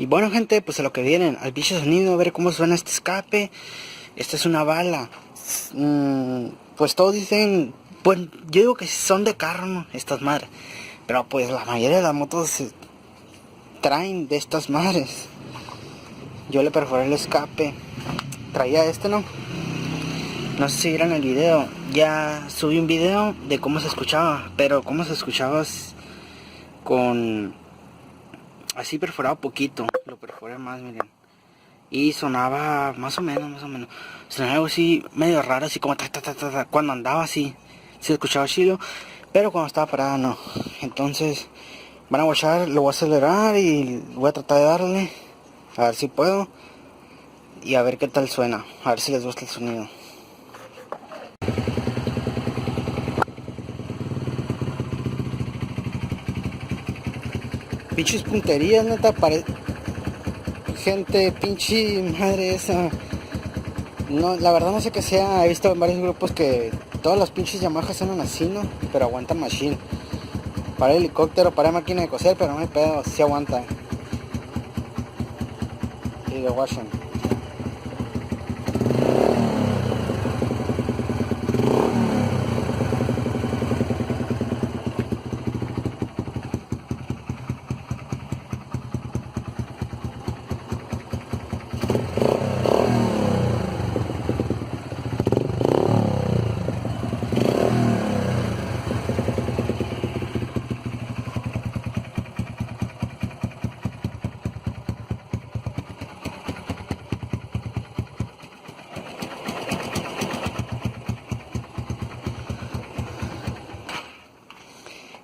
Y bueno, gente, pues a lo que vienen, al bicho sonido, a ver cómo suena este escape. Esta es una bala. Pues todos dicen, pues yo digo que son de carro, ¿no? Estas madres. Pero pues la mayoría de las motos traen de estas madres. Yo le perforé el escape. Traía este, ¿no? No sé si vieron el video. Ya subí un video de cómo se escuchaba. Pero cómo se escuchaba con... así perforado poquito. Lo perforé más, miren. Y sonaba más o menos. Sonaba algo así medio raro, así como ta, ta, ta, ta, ta. Cuando andaba así, se escuchaba chido. Pero cuando estaba parada no. Entonces, van a watchar, lo voy a acelerar y voy a tratar de darle. A ver si puedo. Y a ver qué tal suena. A ver si les gusta el sonido. Pinches punterías, neta, gente, pinche madre esa. No, la verdad no sé qué sea. He visto en varios grupos que todas las pinches Yamaha suenan así, ¿no? Pero aguantan machine. Para helicóptero, para máquina de coser, pero no hay pedo, sí aguanta. Y de Washington.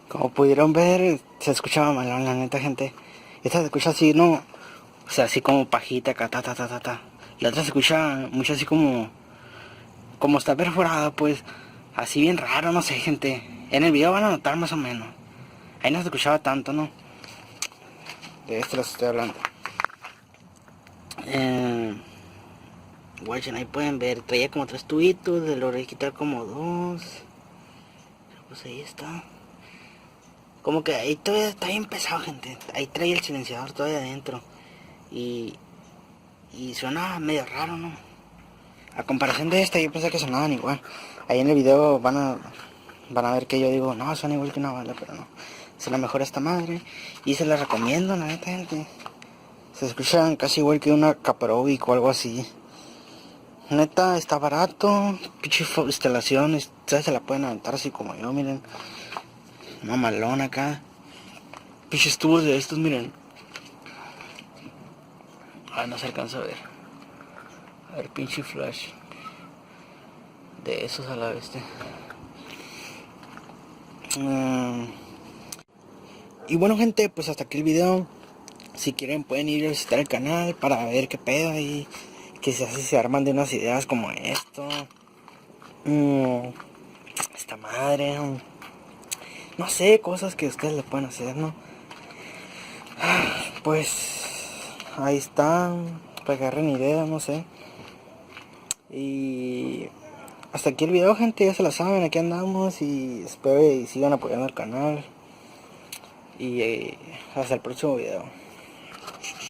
Como pudieron ver, se escuchaba malón, la neta, gente. Esta se escucha así, ¿no? O sea, así como pajita, acá, ta, ta, ta, ta, ta. La otra se escucha mucho así como está perforada, pues. Así bien raro, no sé, gente. En el video van a notar más o menos. Ahí no se escuchaba tanto, ¿no? De esto les estoy hablando. Guachen, ahí pueden ver. Traía como 3 tubitos, le logré quitar como 2. Pues ahí está. Como que ahí todavía está bien pesado, gente. Ahí trae el silenciador todavía adentro. Y suena medio raro, ¿no? A comparación de esta, yo pensé que sonaban igual. Ahí en el video van a ver que yo digo, no, suena igual que una bala, pero no. Se la mejor esta madre. Y se la recomiendo, la neta, gente. Se escuchan casi igual que una Caprovic o algo así. Neta, está barato. Pinche instalación, ustedes se la pueden aventar así como yo, miren. Una malona acá. Pinches tubos de estos, miren. Ah, no se alcanza a ver. A ver, pinche flash. De esos a la bestia. Y bueno, gente, pues hasta aquí el video. Si quieren pueden ir a visitar el canal para ver qué pedo y que se arman de unas ideas como esto. Esta madre. No sé, cosas que ustedes le pueden hacer, ¿no? Pues ahí está. Para que agarren ideas, no sé. Y hasta aquí el video, gente, ya se la saben, aquí andamos y espero y sigan apoyando el canal. Y hasta el próximo video.